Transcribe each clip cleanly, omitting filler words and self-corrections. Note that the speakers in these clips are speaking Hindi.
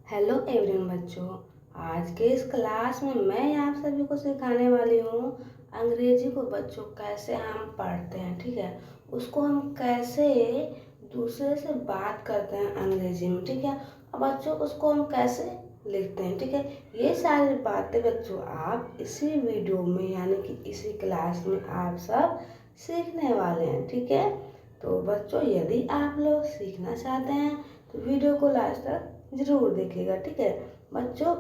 हेलो एवरीवन बच्चों। आज के इस क्लास में मैं आप सभी को सिखाने वाली हूँ अंग्रेजी को बच्चों कैसे हम पढ़ते हैं। ठीक है, उसको हम कैसे दूसरे से बात करते हैं अंग्रेजी में। ठीक है, और बच्चों उसको हम कैसे लिखते हैं। ठीक है, ये सारी बातें बच्चों आप इसी वीडियो में यानी कि इसी क्लास में आप सब सीखने वाले हैं। ठीक है, तो बच्चों यदि आप लोग सीखना चाहते हैं तो वीडियो को लास्ट तक जरूर देखिएगा। ठीक है बच्चों,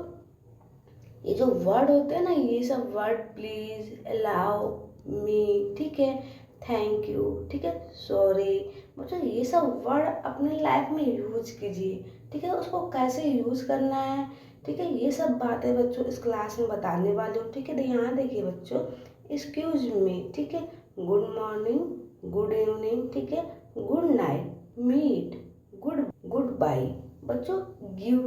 ये जो वर्ड होते हैं ना, ये सब वर्ड प्लीज, अलाउ मी, ठीक है, थैंक यू, ठीक है, सॉरी, बच्चों ये सब वर्ड अपने लाइफ में यूज कीजिए। ठीक है, उसको कैसे यूज करना है, ठीक है, ये सब बातें बच्चों इस क्लास में बताने वाली हूँ। ठीक है, तो यहाँ देखिए बच्चों, एक्सक्यूज मी, ठीक है, गुड मॉर्निंग, गुड इवनिंग, ठीक है, good night, meet, good goodbye, बच्चों गिव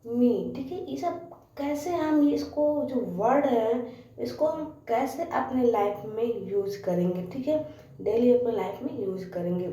मी। ठीक है, ये सब कैसे हम इसको जो वर्ड है इसको हम कैसे अपने लाइफ में यूज करेंगे। ठीक है, डेली अपने लाइफ में यूज करेंगे।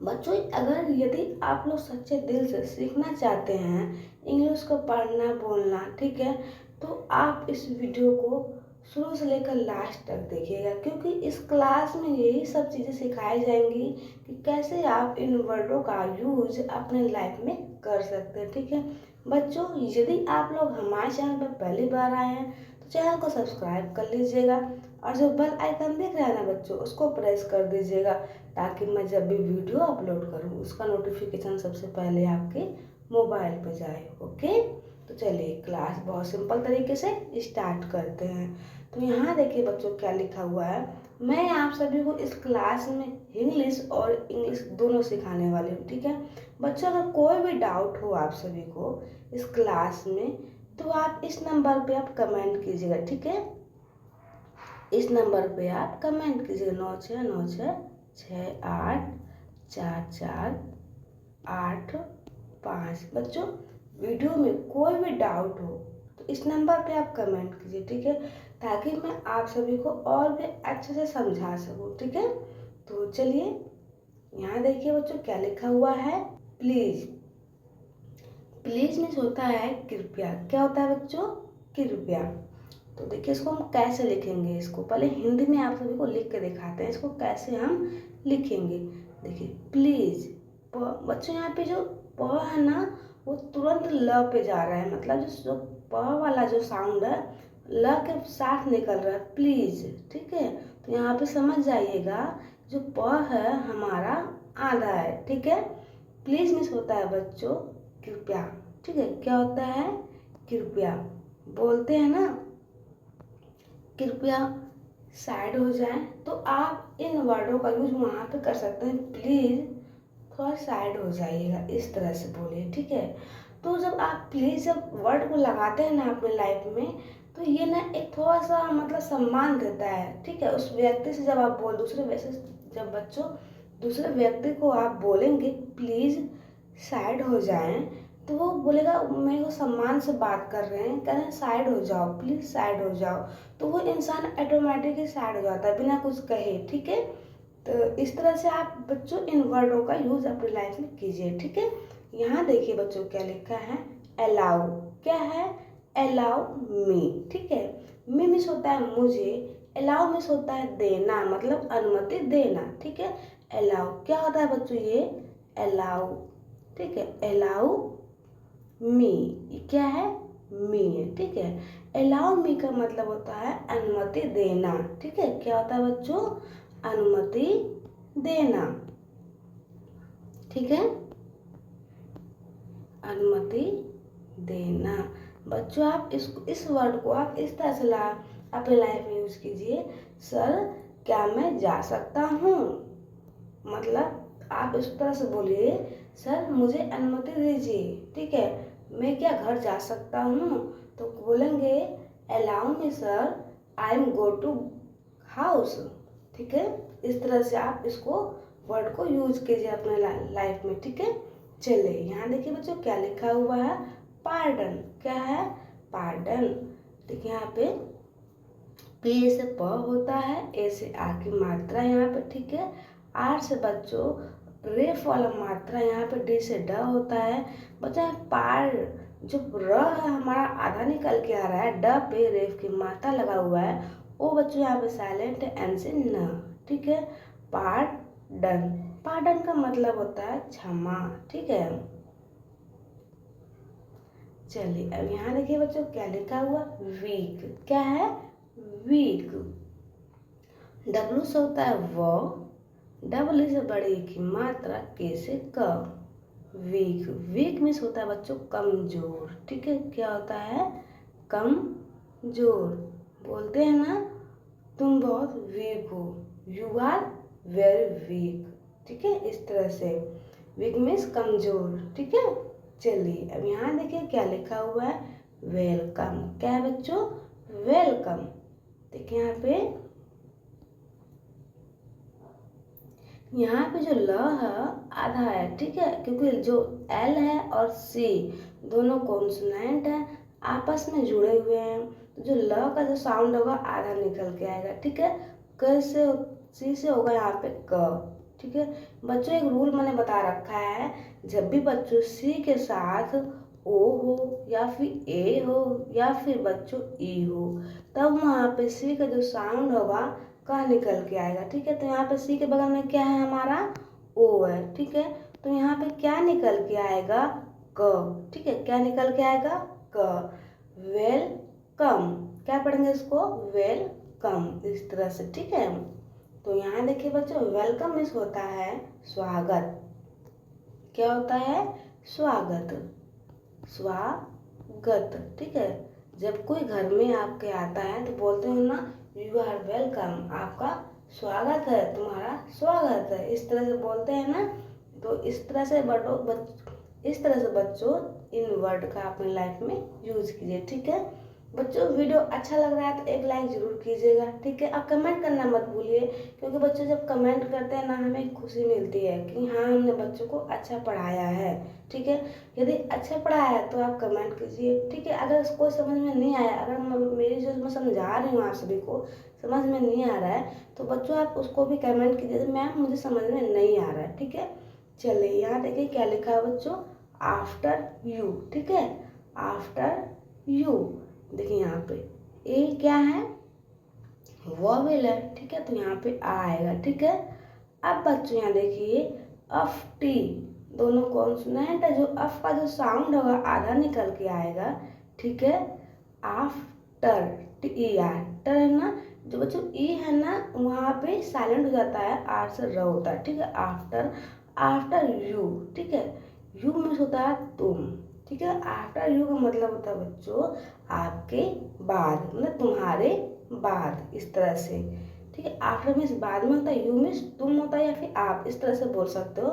बच्चों अगर यदि आप लोग सच्चे दिल से सीखना चाहते हैं इंग्लिश को पढ़ना बोलना, ठीक है, तो आप इस वीडियो को शुरू से लेकर लास्ट तक देखिएगा, क्योंकि इस क्लास में यही सब चीज़ें सिखाई जाएंगी कि कैसे आप इन वर्डों का यूज अपने लाइफ में कर सकते हैं। ठीक है बच्चों, यदि आप लोग हमारे चैनल पर पहली बार आए हैं तो चैनल को सब्सक्राइब कर लीजिएगा और जो बेल आइकन दिख रहा है ना बच्चों, उसको प्रेस कर दीजिएगा, ताकि मैं जब भी वीडियो अपलोड करूँ उसका नोटिफिकेशन सबसे पहले आपके मोबाइल पर जाए। ओके, तो चलिए क्लास बहुत सिंपल तरीके से स्टार्ट करते हैं। तो यहाँ देखिए बच्चों क्या लिखा हुआ है। मैं आप सभी को इस क्लास में इंग्लिश और इंग्लिश दोनों सिखाने वाली हूँ। ठीक है बच्चों, अगर कोई भी डाउट हो आप सभी को इस क्लास में तो आप इस नंबर पे आप कमेंट कीजिएगा। ठीक है, इस नंबर पे आप कमेंट कीजिएगा 9696 68448 5। बच्चों वीडियो में कोई भी डाउट हो तो इस नंबर पे आप कमेंट कीजिए। ठीक है, ताकि मैं आप सभी को और भी अच्छे से समझा सकूँ। ठीक है, तो चलिए यहाँ देखिए बच्चों क्या लिखा हुआ है। प्लीज, प्लीज मीन्स होता है कृपया। क्या होता है बच्चों? कृपया। तो देखिए इसको हम कैसे लिखेंगे, इसको पहले हिंदी में आप सभी को लिख के दिखाते हैं इसको कैसे हम लिखेंगे। देखिए प्लीज, बच्चों यहाँ पे जो प है ना वो तुरंत ल पे जा रहा है, मतलब जो प वाला जो साउंड है ल के साथ निकल रहा है, प्लीज। ठीक है, तो यहाँ पे समझ जाइएगा जो प है हमारा आधा है। ठीक है, प्लीज मिस होता है बच्चों कृपया। ठीक है, क्या होता है? कृपया। बोलते हैं ना कृपया साइड हो जाए, तो आप इन वर्डों का यूज वहाँ पे कर सकते हैं। प्लीज़ थोड़ा साइड हो जाइएगा, इस तरह से बोलिए। ठीक है, तो जब आप प्लीज़ जब वर्ड को लगाते हैं ना अपने लाइफ में, तो ये ना एक थोड़ा सा मतलब सम्मान देता है। ठीक है, उस व्यक्ति से जब आप बोल दूसरे वैसे जब बच्चों दूसरे व्यक्ति को आप बोलेंगे प्लीज़ साइड हो जाएं, तो वो बोलेगा मेरे को सम्मान से बात कर रहे हैं, कह रहे हैं साइड हो जाओ, प्लीज़ साइड हो जाओ, तो वो इंसान ऑटोमेटिकली साइड हो जाता है बिना कुछ कहे। ठीक है, तो इस तरह से आप बच्चों इन वर्डों का यूज़ अपनी लाइफ में कीजिए। ठीक है, यहाँ देखिए बच्चों क्या लिखा है। अलाउ, क्या है? Allow me. ठीक है, मी मिस होता है मुझे, अलाउ मिस होता है देना, मतलब अनुमति देना। ठीक है, अलाउ क्या होता है बच्चों? ये अलाउ। ठीक है, अलाउ मी, क्या है? मी है। ठीक है, अलाउ मी का मतलब होता है अनुमति देना। ठीक है, क्या होता है बच्चों? अनुमति देना। ठीक है, अनुमति देना। बच्चों आप इस वर्ड को आप इस तरह से अपने लाइफ में यूज कीजिए। सर क्या मैं जा सकता हूँ, मतलब आप इस तरह से बोलिए सर मुझे अनुमति दीजिए। ठीक है, मैं क्या घर जा सकता हूँ, तो बोलेंगे allow me sir, I am go to house. ठीक है, इस तरह से आप इसको वर्ड को यूज कीजिए अपने लाइफ में। ठीक है, चलिए यहाँ देखिए बच्चों क्या लिखा हुआ है। पार्डन, क्या है? पार्डन। देखिए यहाँ पे पे से प होता है, ए से आ की मात्रा यहाँ पे। ठीक है, आर से बच्चों रेफ वाला मात्रा यहाँ पे डी से ड होता है। बच्चों पार जो र है हमारा आधा निकल के आ रहा है, ड पे रेफ की मात्रा लगा हुआ है, वो बच्चों यहाँ पे साइलेंट है, एन से न। ठीक है, पार्डन, पार्डन का मतलब होता है क्षमा। ठीक है, चलिए अब यहाँ देखिए बच्चों क्या लिखा हुआ, वीक। क्या है, वीक। डब्लू से होता है वो, डब्ल्यू से बड़ी की मात्रा के से क। वीक, वीक मीन्स होता है बच्चों कमजोर। ठीक है, क्या होता है, कमजोर। बोलते हैं ना तुम बहुत वीक हो, यू आर वेरी वीक। ठीक है, इस तरह से वीक मीन्स कमजोर। ठीक है, चलिए अब यहाँ देखिए क्या लिखा हुआ है, वेलकम। क्या है बच्चों, वेलकम। देखिए यहाँ पे जो ल है आधा है। ठीक है, क्योंकि जो एल है और सी दोनों कॉन्सोनेंट हैं, आपस में जुड़े हुए हैं, तो जो ल का जो साउंड होगा आधा निकल के आएगा। ठीक है, क से सी से होगा यहाँ पे क। ठीक है बच्चों, एक रूल मैंने बता रखा है, जब भी बच्चों सी के साथ ओ हो या फिर ए हो या फिर बच्चों ई हो, तब वहाँ पे सी का जो साउंड होगा का निकल के आएगा। ठीक है, तो यहाँ पे सी के बगल में क्या है हमारा, ओ है। ठीक है, तो यहाँ पे क्या निकल के आएगा, क। ठीक है, क्या निकल के आएगा, क। वेलकम, क्या पढ़ेंगे इसको, वेलकम, इस तरह से। ठीक है, तो यहाँ देखिए बच्चों, वेलकम मीन्स होता है स्वागत। क्या होता है, स्वागत, स्वागत। ठीक है, जब कोई घर में आपके आता है तो बोलते हो ना, यू आर वेलकम, आपका स्वागत है, तुम्हारा स्वागत है, इस तरह से बोलते हैं ना। तो इस तरह से इस तरह से बच्चों इन वर्ड का अपनी लाइफ में यूज कीजिए। ठीक है बच्चों, वीडियो अच्छा लग रहा है तो एक लाइक जरूर कीजिएगा। ठीक है, आप कमेंट करना मत भूलिए, क्योंकि बच्चों जब कमेंट करते हैं ना, हमें खुशी मिलती है कि हाँ हमने बच्चों को अच्छा पढ़ाया है। ठीक है, यदि अच्छा पढ़ाया है तो आप कमेंट कीजिए। ठीक है, अगर कोई समझ में नहीं आया, अगर मेरी जो मैं समझा रही हूँ आप सभी को समझ में नहीं आ रहा है, तो बच्चों आप उसको भी कमेंट कीजिए, मैम मुझे समझ में नहीं आ रहा है। ठीक है, चलिए यहाँ देखिए क्या लिखा है बच्चों, आफ्टर यू। ठीक है, आफ्टर यू। देखिए यहाँ पे ए क्या है, वॉवेल है। ठीक है, तो यहाँ पे आ आएगा। ठीक है, अब बच्चों यहाँ देखिए अफ टी, दोनों कॉन्सोनेंट है, जो अफ का जो साउंड होगा आधा निकल के आएगा। ठीक है, आफ्टर, टी आर, टर है ना, जो बच्चों ई है ना वहाँ पे साइलेंट हो जाता है, आर से र होता है। ठीक है, आफ्टर, आफ्टर यू। ठीक है, यू मीन्स होता है तुम। ठीक है, आफ्टर यू का मतलब होता है बच्चों आपके बाद, मतलब तुम्हारे बाद, इस तरह से। ठीक है, आफ्टर मीन्स बाद में होता है, यू मीन्स तुम होता है या फिर आप, इस तरह से बोल सकते हो।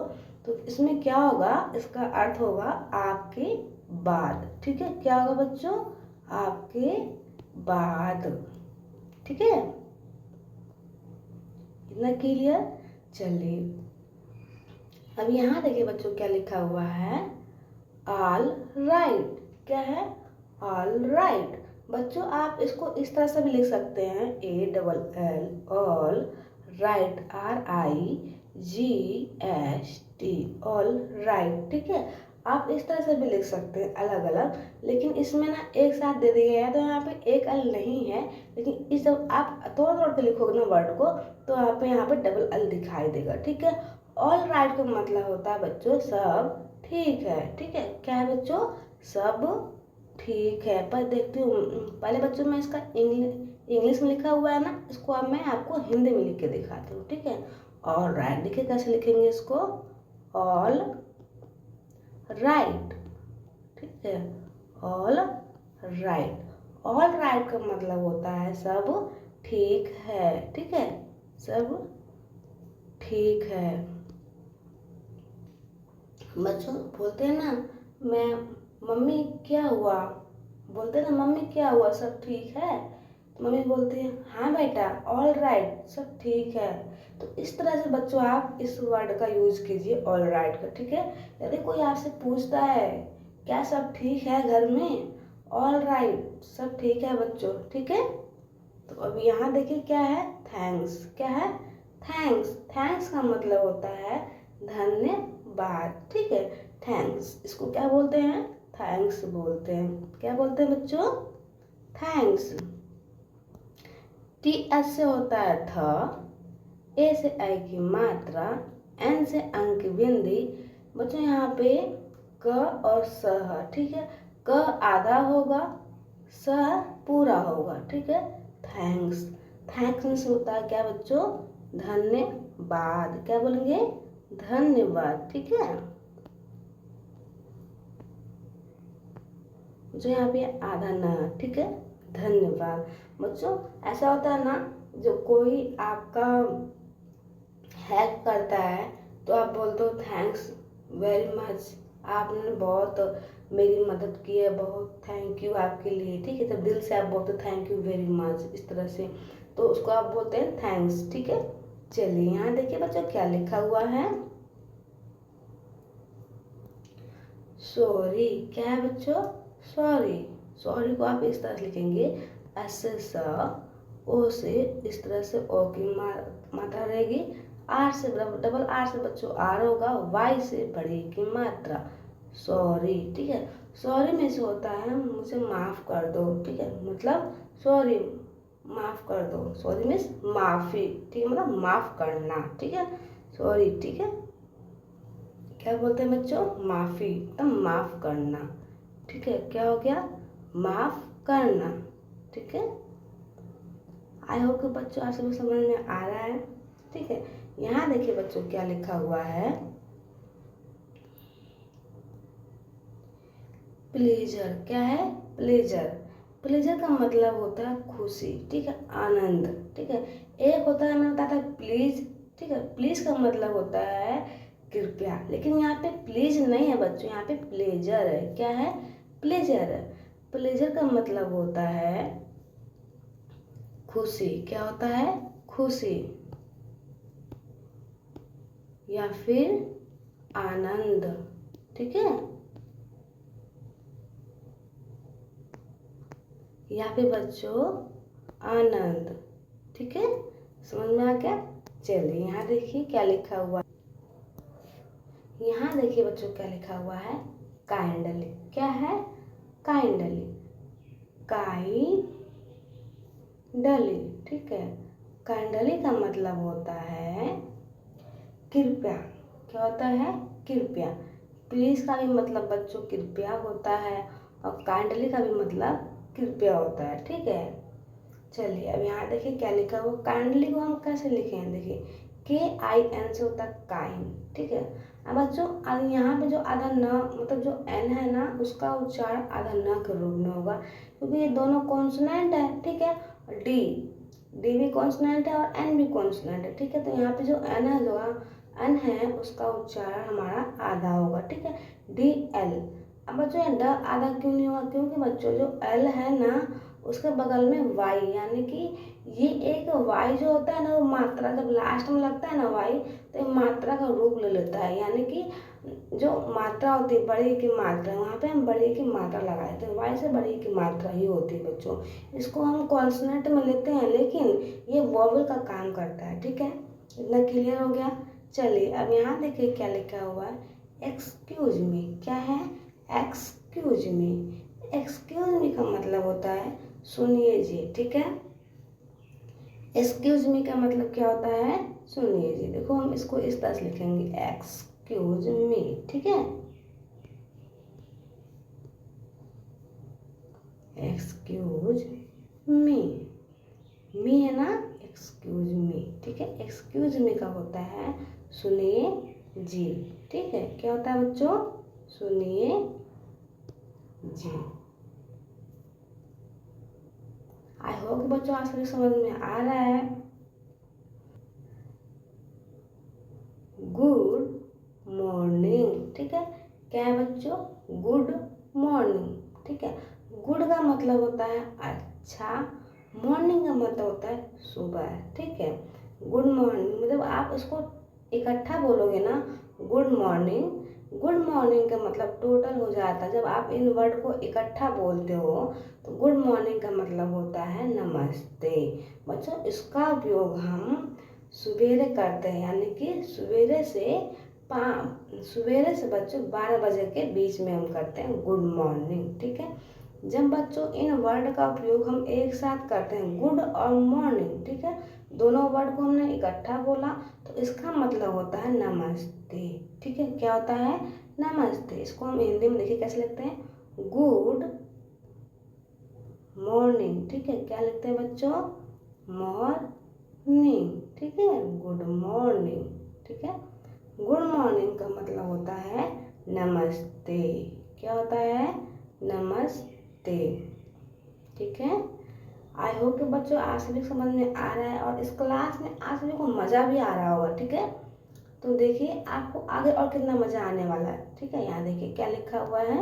तो इसमें क्या होगा, इसका अर्थ होगा आपके बाद। ठीक है, क्या होगा बच्चों, आपके बाद। ठीक है, इतना क्लियर। चलिए अब यहाँ देखिए बच्चों क्या लिखा हुआ है, ऑल राइट। क्या है, ऑल राइट। बच्चों आप इसको इस तरह से भी लिख सकते हैं, ALL, all right, RIGHT, all right. ठीक है, आप इस तरह से भी लिख सकते हैं अलग अलग, लेकिन इसमें ना एक साथ दे दिया है, तो यहाँ पे एक अल नहीं है, लेकिन इस जब आप तोड़ तोड़ के लिखोगे ना वर्ड को, तो आप यहाँ पे डबल अल दिखाई देगा। ठीक है, ऑल राइट का मतलब होता है बच्चों सब ठीक है। ठीक है, क्या है बच्चों, सब ठीक है। पर देखती हूँ पहले बच्चों में इसका इंग्लिश में लिखा हुआ है ना, इसको अब मैं आपको हिंदी में लिख के दिखाती हूँ। ठीक है, ऑल राइट देखिए कैसे लिखेंगे इसको, ऑल राइट। ठीक है, ऑल राइट, ऑल राइट का मतलब होता है सब ठीक है। ठीक है, सब ठीक है। बच्चों बोलते हैं ना, मैं मम्मी क्या हुआ, बोलते हैं ना मम्मी क्या हुआ, सब ठीक है, तो मम्मी बोलती है हाँ बेटा ऑल राइट, सब ठीक है। तो इस तरह से बच्चों आप इस वर्ड का यूज कीजिए, ऑल राइट का। ठीक है, यदि कोई आपसे पूछता है क्या सब ठीक है घर में, ऑल राइट, सब ठीक है बच्चों। ठीक है, तो अब यहाँ देखिए क्या है, थैंक्स। क्या है, थैंक्स। थैंक्स का मतलब होता है धन्यवाद, ठीक है। थैंक्स, इसको क्या बोलते हैं? थैंक्स बोलते हैं। क्या बोलते हैं बच्चों? थैंक्स। टी एस से होता है थ, ए से आई की मात्रा, एन से अंक की बिंदी। बच्चों यहाँ पे क और स है, ठीक है। क आधा होगा, स पूरा होगा, ठीक है। थैंक्स, थैंक्स में से होता है क्या बच्चों? धन्यवाद। क्या बोलेंगे? धन्यवाद, ठीक है। जो यहाँ पे आधा न, ठीक है। धन्यवाद। बच्चों ऐसा होता है ना, जो कोई आपका हेल्प करता है तो आप बोलते हो थैंक्स वेरी मच, आपने बहुत मेरी मदद की है, बहुत थैंक यू आपके लिए, ठीक है। तब दिल से आप बोलते हो थैंक यू वेरी मच, इस तरह से, तो उसको आप बोलते हैं थैंक्स, ठीक है। चलिए यहाँ देखिए बच्चों क्या लिखा हुआ है। सॉरी। क्या है बच्चों? सॉरी। सॉरी को आप इस तरह से लिखेंगे, एस से स, ओ से इस तरह से ओ की मात्रा रहेगी, आर से डबल आर से बच्चों आर होगा, वाई से बड़ी की मात्रा, सॉरी, ठीक है। सॉरी में से होता है मुझे माफ़ कर दो, ठीक है। मतलब सॉरी माफ़ कर दो, सॉरी मीन्स माफ़ी, ठीक है, मतलब माफ़ करना, ठीक है। सॉरी, ठीक है। क्या बोलते हैं बच्चों? माफ़ी, मतलब माफ़ करना, ठीक है। क्या हो गया? माफ़ करना, ठीक है। आई होप कि बच्चों आप सभी समझ में आ रहा है, ठीक है। यहाँ देखिए बच्चों क्या लिखा हुआ है। प्लेजर। क्या है? प्लेजर। प्लेजर का मतलब होता है खुशी, ठीक है, आनंद, ठीक है। एक होता है ना, होता है प्लीज, ठीक है। प्लीज का मतलब होता है कृपया, लेकिन यहाँ पे प्लीज नहीं है बच्चों, यहाँ पे प्लेजर है। क्या है? प्लेजर है। प्लेजर का मतलब होता है खुशी। क्या होता है? खुशी या फिर आनंद, ठीक है। यहाँ पे बच्चों आनंद, ठीक है। समझ में आ गया? चलिए यहाँ देखिए क्या लिखा हुआ। यहाँ देखिए बच्चों क्या लिखा हुआ है। काइंडली। क्या है? काइंडली। काइंडली, ठीक है। काइंडली का मतलब होता है कृपया। क्या होता है? कृपया। प्लीज का भी मतलब बच्चों कृपया होता है, और काइंडली का भी मतलब कृपया होता है, ठीक है। चलिए अब यहाँ देखिए क्या लिखा हुआ। काइंडली को हम कैसे लिखें? देखिए KIN से होता है काइंड, ठीक है। अब बच्चों यहाँ पे जो आधा न, मतलब जो N है ना, उसका उच्चारण आधा न के रूप में होगा, क्योंकि ये दोनों कॉन्सोनेंट है, ठीक है। डी भी कॉन्सोनेंट है और N भी कॉन्सोनेंट है, ठीक है। तो यहाँ पे जो N है, जो N है, उसका उच्चारण हमारा आधा होगा, ठीक है। DL। अब बच्चों ये ड आधा क्यों नहीं हुआ? क्योंकि बच्चों जो L है ना, उसके बगल में वाई, यानी कि ये एक वाई जो होता है ना, वो मात्रा जब लास्ट में लगता है ना वाई, तो ये मात्रा का रूप ले लेता है, यानी कि जो मात्रा होती है बड़ी की मात्रा, वहाँ पे हम बड़ी की मात्रा लगाए थे, वाई से बड़ी की मात्रा ही होती है बच्चों। इसको हम कॉन्सोनेंट में लेते हैं, लेकिन ये वॉवल का काम करता है, ठीक है। इतना क्लियर हो गया? चलिए अब यहाँ देखिए क्या लिखा हुआ है। Excuse me. क्या है? Excuse me. एक्सक्यूज मी का मतलब होता है सुनिए जी, ठीक है। एक्सक्यूज मी का मतलब क्या होता है? सुनिए जी। देखो हम इसको इस तरह से लिखेंगे, एक्सक्यूज मी, ठीक है। एक्सक्यूज मी, मी है ना, एक्सक्यूज मी, ठीक है। एक्सक्यूज मी का होता है सुनिए जी, ठीक है। क्या होता है बच्चों? सुनिए जी। आई होप बच्चों आज सभी समझ में आ रहा है। गुड मॉर्निंग, ठीक है। क्या है बच्चों? गुड मॉर्निंग, ठीक है। गुड का मतलब होता है अच्छा, मॉर्निंग का मतलब होता है सुबह, ठीक है। गुड मॉर्निंग मतलब आप इसको इकट्ठा बोलोगे ना, गुड मॉर्निंग, गुड मॉर्निंग का मतलब टोटल हो जाता है। जब आप इन वर्ड को इकट्ठा बोलते हो तो गुड मॉर्निंग का मतलब होता है नमस्ते। बच्चों इसका उपयोग हम सवेरे करते हैं, यानी कि सवेरे से सवेरे से बच्चों 12 बजे के बीच में हम करते हैं गुड मॉर्निंग। ठीक है, जब बच्चों इन वर्ड का उपयोग हम एक साथ करते हैं गुड और मॉर्निंग, ठीक है, दोनों वर्ड को हमने इकट्ठा बोला तो इसका मतलब होता है नमस्ते। ठीक है, क्या होता है? नमस्ते। इसको हम हिंदी में देखिए कैसे लिखते हैं, गुड मॉर्निंग। ठीक है, क्या लिखते हैं बच्चों? मॉर्निंग। ठीक है, गुड मॉर्निंग। ठीक है, गुड मॉर्निंग का मतलब होता है नमस्ते। क्या होता है? नमस्ते। ठीक है, आई होप कि बच्चों आज सभी समझ में आ रहा है और इस क्लास में आज सभी को मज़ा भी आ रहा होगा। ठीक है, तो देखिए आपको आगे और कितना मज़ा आने वाला है। ठीक है, यहाँ देखिए क्या लिखा हुआ है,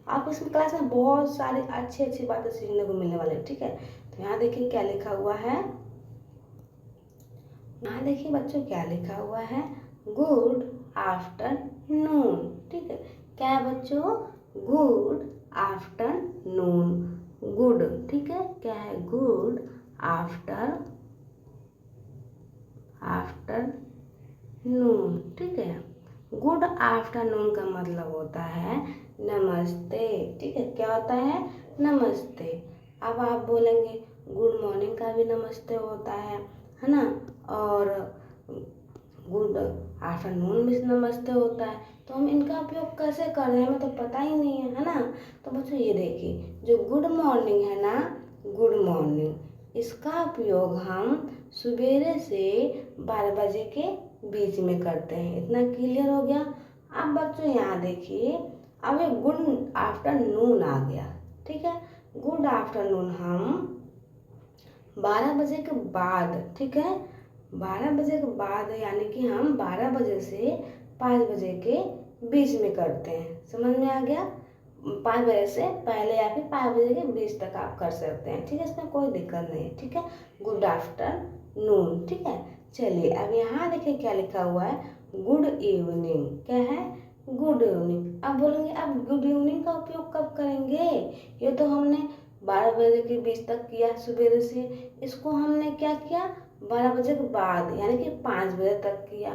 आपको इस क्लास में बहुत सारी अच्छी अच्छी बातें सीखने को मिलने वाली है। ठीक है, तो यहाँ देखिए क्या लिखा हुआ है, यहाँ देखिए बच्चों क्या लिखा हुआ है, गुड आफ्टरनून। ठीक है, क्या है बच्चों? Good afternoon. गुड, ठीक है, क्या है? Good afternoon. ठीक है, गुड आफ्टरनून का मतलब होता है नमस्ते। ठीक है, क्या होता है? नमस्ते। अब आप बोलेंगे गुड मॉर्निंग का भी नमस्ते होता है ना, और गुड आफ्टरनून भी नमस्ते होता है, तो हम इनका उपयोग कैसे कर रहे हैं हमें तो पता ही नहीं है ना। तो बच्चों ये देखिए जो गुड मॉर्निंग है ना, गुड मॉर्निंग, इसका उपयोग हम सवेरे से 12 बजे के बीच में करते हैं। इतना क्लियर हो गया? अब बच्चों यहाँ देखिए, अब ये गुड आफ्टरनून आ गया। ठीक है, गुड आफ्टरनून हम 12 बजे के बाद, ठीक है, 12 बजे के बाद यानी कि हम 12 बजे से 5 बजे के बीच में करते हैं। समझ में आ गया? 5 बजे से पहले या फिर 5 बजे के बीच तक आप कर सकते हैं। ठीक है, इसमें कोई दिक्कत नहीं है। ठीक है, गुड आफ्टरनून। ठीक है, चलिए अब यहाँ देखिए क्या लिखा हुआ है, गुड इवनिंग। क्या है? Good evening. अब बोलेंगे अब गुड इवनिंग का उपयोग कब करेंगे? ये तो हमने 12 बजे के बीच तक किया सवेरे से, इसको हमने क्या किया? 12 बजे के बाद यानी कि 5 बजे तक किया।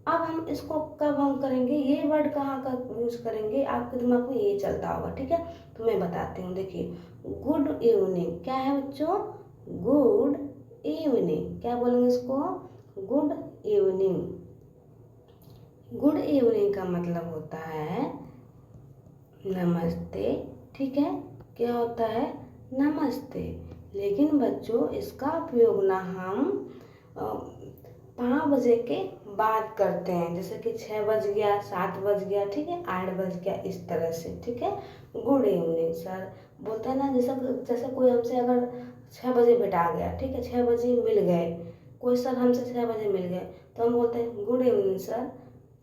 अब हम इसको कब हम करेंगे? ये वर्ड कहाँ का यूज करेंगे? आपके दिमाग में ये चलता होगा। ठीक है, तो मैं बताती हूँ। देखिए गुड इवनिंग क्या है बच्चों? Good evening. क्या बोलेंगे इसको? Good evening. गुड इवनिंग का मतलब होता है नमस्ते। ठीक है, क्या होता है? नमस्ते। लेकिन बच्चों इसका उपयोग ना हम 5 बजे के बाद करते हैं, जैसे कि 6 बज गया, 7 बज गया, ठीक है, 8 बज गया, इस तरह से। ठीक है, गुड इवनिंग सर बोलते हैं ना, जैसे जैसे कोई हमसे अगर 6 बजे बैठा गया, ठीक है, 6 बजे मिल गए, कोई सर हमसे 6 बजे मिल गए तो हम बोलते हैं गुड इवनिंग सर।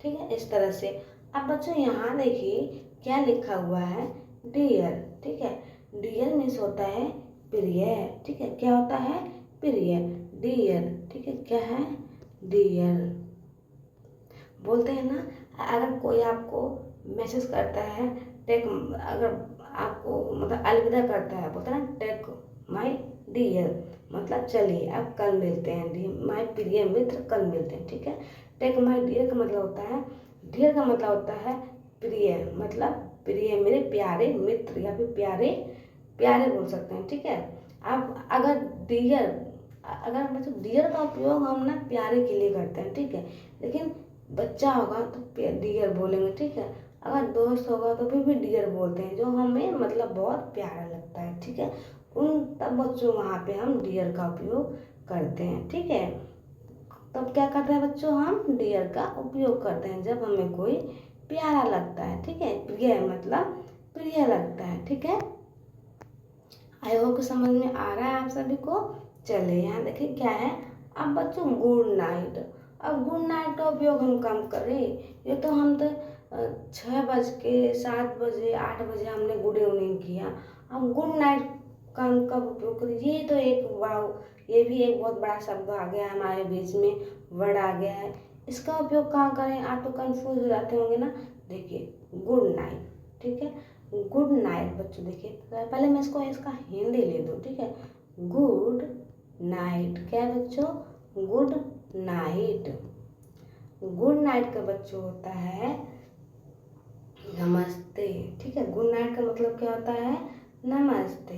ठीक है, इस तरह से। अब बच्चों यहाँ देखिए क्या लिखा हुआ है, डियर। ठीक है, डियर मीन्स होता है प्रिय। ठीक है, क्या होता है? प्रिय, डियर। ठीक है, क्या है? डियर। बोलते हैं ना, अगर कोई आपको मैसेज करता है, टेक, अगर आपको मतलब अलविदा करता है, बोलते हैं ना टेक माय डियर, मतलब चलिए अब कल मिलते हैं, माय प्रिय मित्र कल मिलते हैं। ठीक है, टेक माय डियर का मतलब होता है, डियर का मतलब होता है प्रिय, मतलब प्रिय मेरे प्यारे मित्र या फिर प्यारे प्यारे बोल सकते हैं। ठीक है, अब अगर डियर, अगर मतलब डियर का उपयोग हम ना प्यारे के लिए करते हैं। ठीक है, लेकिन बच्चा होगा तो डियर बोलेंगे। ठीक है, अगर दोस्त होगा तो फिर भी डियर बोलते हैं, जो हमें मतलब बहुत प्यारा लगता है। ठीक है, उन तब बच्चों वहाँ पे हम डियर का उपयोग करते हैं। ठीक है, तब क्या करते हैं बच्चों? हम डियर का उपयोग करते हैं जब हमें कोई प्यारा लगता है। ठीक है, प्रिय मतलब प्रिय लगता है। ठीक है, आई होप समझ में आ रहा है आप सभी को। चलिए यहाँ देखिए क्या है, अब बच्चों गुड नाइट। अब गुड नाइट का उपयोग हम कम करें, ये तो हम तो 6 बज के 7 बजे 8 बजे हमने गुड इवनिंग किया, हम गुड नाइट का हम कब उपयोग करें? ये तो एक वाव, ये भी एक बहुत बड़ा शब्द आ गया है हमारे बीच में, वर्ड आ गया है, इसका उपयोग कहाँ करें? आप तो कंफ्यूज हो जाते होंगे ना। देखिए गुड नाइट। ठीक है, गुड नाइट बच्चों देखिए, पहले मैं इसका हिंदी ले दूँ। ठीक है, गुड नाइट। क्या है बच्चों? Good night. गुड नाइट का बच्चों होता है नमस्ते। ठीक है, गुड नाइट का मतलब क्या होता है? नमस्ते।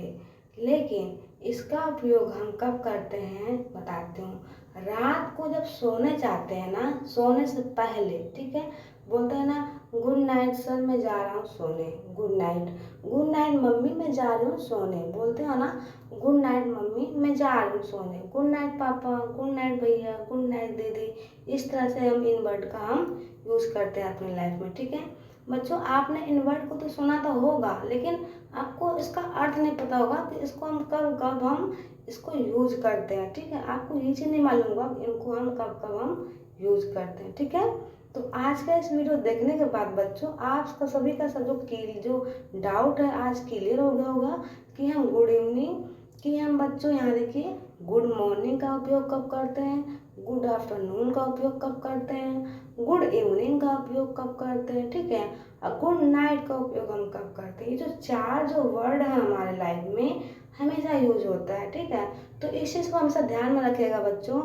लेकिन इसका उपयोग हम कब करते हैं बताती हूँ। रात को जब सोने जाते हैं ना, सोने से पहले, ठीक है, बोलते हैं ना गुड नाइट सर मैं जा रहा हूँ सोने, गुड नाइट मम्मी मैं जा रही हूँ सोने, बोलते हो ना गुड नाइट मम्मी मैं जा रही हूँ सोने, गुड नाइट पापा, गुड नाइट भैया, गुड नाइट दीदी। इस तरह से हम इन वर्ड का हम यूज़ करते हैं अपनी लाइफ में। ठीक है बच्चों, आपने इन वर्ड को तो सुना तो होगा, लेकिन आपको इसका अर्थ नहीं पता होगा कि इसको हम कब कब हम इसको यूज करते हैं। ठीक है, आपको ये चीज़ नहीं मालूम होगा कि इनको हम कब कब हम यूज करते हैं। ठीक है, तो आज का इस वीडियो देखने के बाद बच्चों आपका सभी का सब जो डाउट है आज क्लियर हो गया होगा कि हम गुड इवनिंग, कि हम बच्चों यहाँ देखिए गुड मॉर्निंग का उपयोग कब करते हैं, गुड आफ्टरनून का उपयोग कब करते हैं, गुड इवनिंग का उपयोग कब करते हैं। ठीक है, और गुड नाइट का उपयोग हम कब करते हैं। ये जो चार जो वर्ड है हमारे लाइफ में हमेशा यूज होता है। ठीक है, तो इस चीज़ को हमेशा ध्यान में रखिएगा बच्चों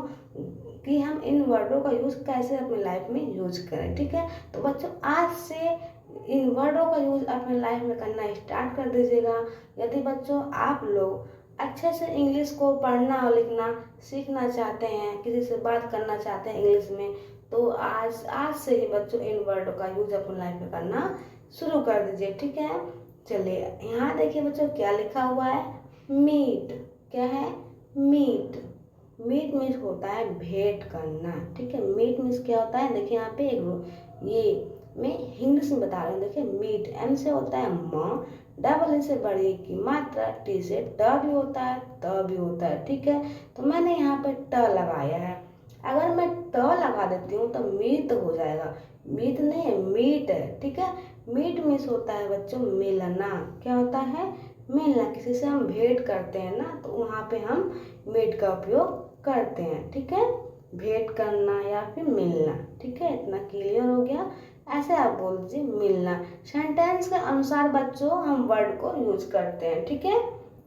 कि हम इन वर्डों का यूज़ कैसे अपनी लाइफ में यूज करें। ठीक है, तो बच्चों आज से इन वर्डों का यूज़ अपने लाइफ में करना स्टार्ट कर दीजिएगा। यदि बच्चों आप लोग अच्छे से इंग्लिश को पढ़ना और लिखना सीखना चाहते हैं, किसी से बात करना चाहते हैं इंग्लिश में, तो आज से ही बच्चों इन वर्डों का यूज़ अपनी लाइफ में करना शुरू कर दीजिए। ठीक है, चलिए यहाँ देखिए बच्चों क्या लिखा हुआ है, मीट। क्या है? मीट। मीट मीन्स होता है भेंट करना। ठीक है, मीट मीन्स क्या होता है, देखिए यहाँ पे ये मैं इंग्लिश में बता रही हूँ। देखिए मीट, एम से होता है म, डबल से बड़ी की मात्रा, टी से ट भी होता है, त भी होता है। ठीक है, तो मैंने यहाँ पे ट लगाया है। अगर मैं ट लगा देती हूँ तो मीट हो जाएगा, मीट नहीं है मीट है। ठीक है, मीट मीन्स होता है बच्चों मिलना। क्या होता है? मिलना। किसी से हम भेंट करते हैं ना, तो वहाँ पे हम मीट का उपयोग करते हैं। ठीक है, भेंट करना या फिर मिलना। ठीक है, इतना क्लियर हो गया। ऐसे आप बोल दीजिए मिलना। सेंटेंस के अनुसार बच्चों हम वर्ड को यूज करते हैं। ठीक है,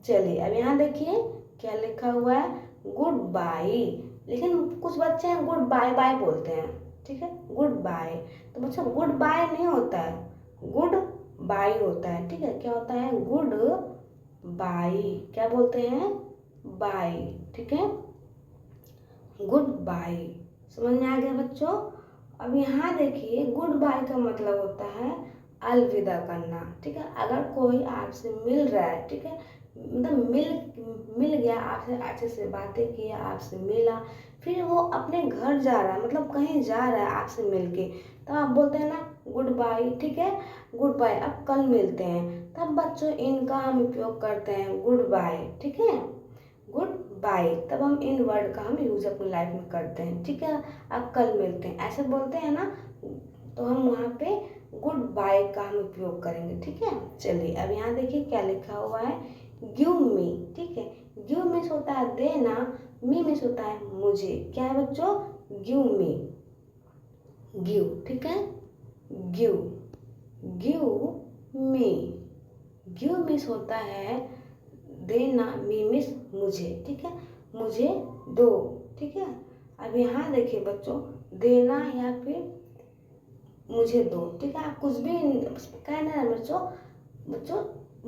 चलिए अब यहाँ देखिए क्या लिखा हुआ है, गुड बाय। लेकिन कुछ बच्चे हैं गुड बाय बाय बोलते हैं। ठीक है, गुड बाय, तो बच्चों गुड बाय नहीं होता है, गुड बाय होता है। ठीक है, क्या होता है? Goodbye. क्या बोलते हैं? बाय। ठीक है, गुड बाय। समझ में आ गया बच्चों? अब यहाँ देखिए गुड बाय का मतलब होता है अलविदा करना। ठीक है, अगर कोई आपसे मिल रहा है, ठीक है, मतलब मिल गया आपसे, अच्छे से बातें किया, आपसे मिला, फिर वो अपने घर जा रहा है, मतलब कहीं जा रहा है आपसे मिल के, तो आप बोलते हैं ना गुड बाय। ठीक है, गुड बाय, अब कल मिलते हैं, तब बच्चों इनका हम उपयोग करते हैं गुड बाय। ठीक है, गुड बाय, तब हम इन वर्ड का हम यूज अपनी लाइफ में करते हैं। ठीक है, अब कल मिलते हैं ऐसे बोलते हैं ना, तो हम वहाँ पे गुड बाय का हम उपयोग करेंगे। ठीक है, चलिए अब यहाँ देखिए क्या लिखा हुआ है, गिव मी। ठीक है, गिव मीन्स होता है देना, मी मीन्स होता है मुझे। क्या है बच्चों? गिव मी, गिव। ठीक है, give, give me. Give means होता है देना, मी मीन्स मुझे। ठीक है, मुझे दो। ठीक है, अब यहाँ देखिए बच्चों देना या फिर मुझे दो। ठीक है, आप कुछ भी कहना है बच्चों। बच्चों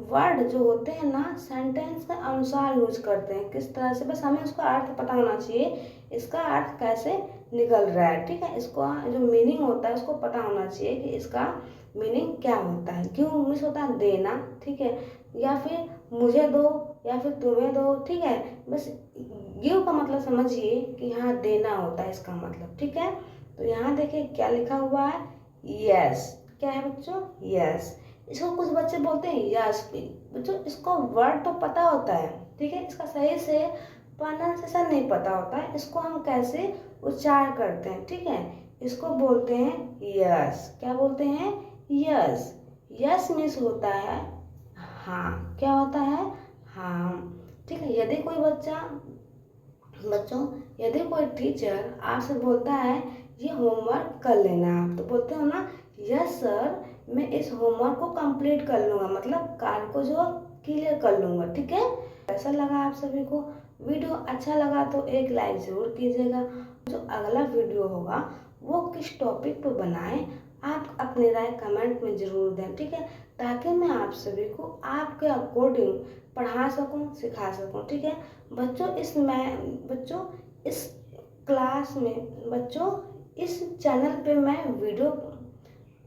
वर्ड जो होते हैं ना सेंटेंस के अनुसार यूज करते हैं, किस तरह से, बस हमें उसका अर्थ पता होना चाहिए, इसका अर्थ कैसे निकल रहा है। ठीक है, इसको जो मीनिंग होता है उसको पता होना चाहिए कि इसका मीनिंग क्या होता है। क्यों मीन्स होता है देना। ठीक है, या फिर मुझे दो या फिर तुम्हें दो। ठीक है, बस गिव का मतलब समझिए कि हाँ देना होता है इसका मतलब। ठीक है, तो यहाँ देखिए क्या लिखा हुआ है, यस। क्या है बच्चों? यस। इसको कुछ बच्चे बोलते हैं यस भी। बच्चों इसको वर्ड तो पता होता है, ठीक है, इसका सही से प्रोनाउंसिएशन नहीं पता होता है, इसको हम कैसे उच्चार करते हैं। ठीक है, इसको बोलते हैं यस। क्या बोलते हैं? यस। यस मीन्स होता है हाँ। क्या होता है? हाँ। ठीक है, यदि कोई बच्चों यदि कोई टीचर आपसे बोलता है ये होमवर्क कर लेना, आप तो बोलते हो ना यस सर मैं इस होमवर्क को कंप्लीट कर लूँगा, मतलब कार्य को जो क्लियर कर लूँगा। ठीक है, कैसा लगा आप सभी को वीडियो? अच्छा लगा तो एक लाइक ज़रूर कीजिएगा। जो अगला वीडियो होगा वो किस टॉपिक पे बनाएं, आप अपनी राय कमेंट में ज़रूर दें, ठीक है, ताकि मैं आप सभी को आपके अकॉर्डिंग पढ़ा सकूं, सिखा सकूं, ठीक है। बच्चों इस क्लास में बच्चों इस चैनल पे मैं वीडियो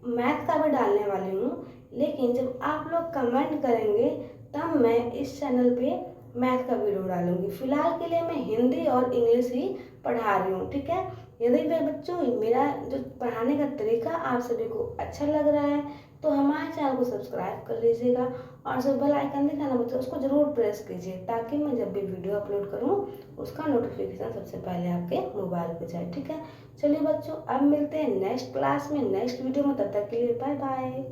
मैथ का भी डालने वाली हूँ, लेकिन जब आप लोग कमेंट करेंगे तब मैं इस चैनल पे मैथ का वीडियो डालूंगी। फिलहाल के लिए मैं हिंदी और इंग्लिश ही पढ़ा रही हूँ, ठीक है। यदि मेरे बच्चों मेरा जो पढ़ाने का तरीका आप सभी को अच्छा लग रहा है तो हमारे चैनल को सब्सक्राइब कर लीजिएगा और जो बेल आइकन दिखा ना बच्चों उसको ज़रूर प्रेस कीजिए, ताकि मैं जब भी वीडियो अपलोड करूँ उसका नोटिफिकेशन सबसे पहले आपके मोबाइल पे जाए, ठीक है। चलिए बच्चों, अब मिलते हैं नेक्स्ट क्लास में, नेक्स्ट वीडियो में। तब तक के लिए बाय बाय।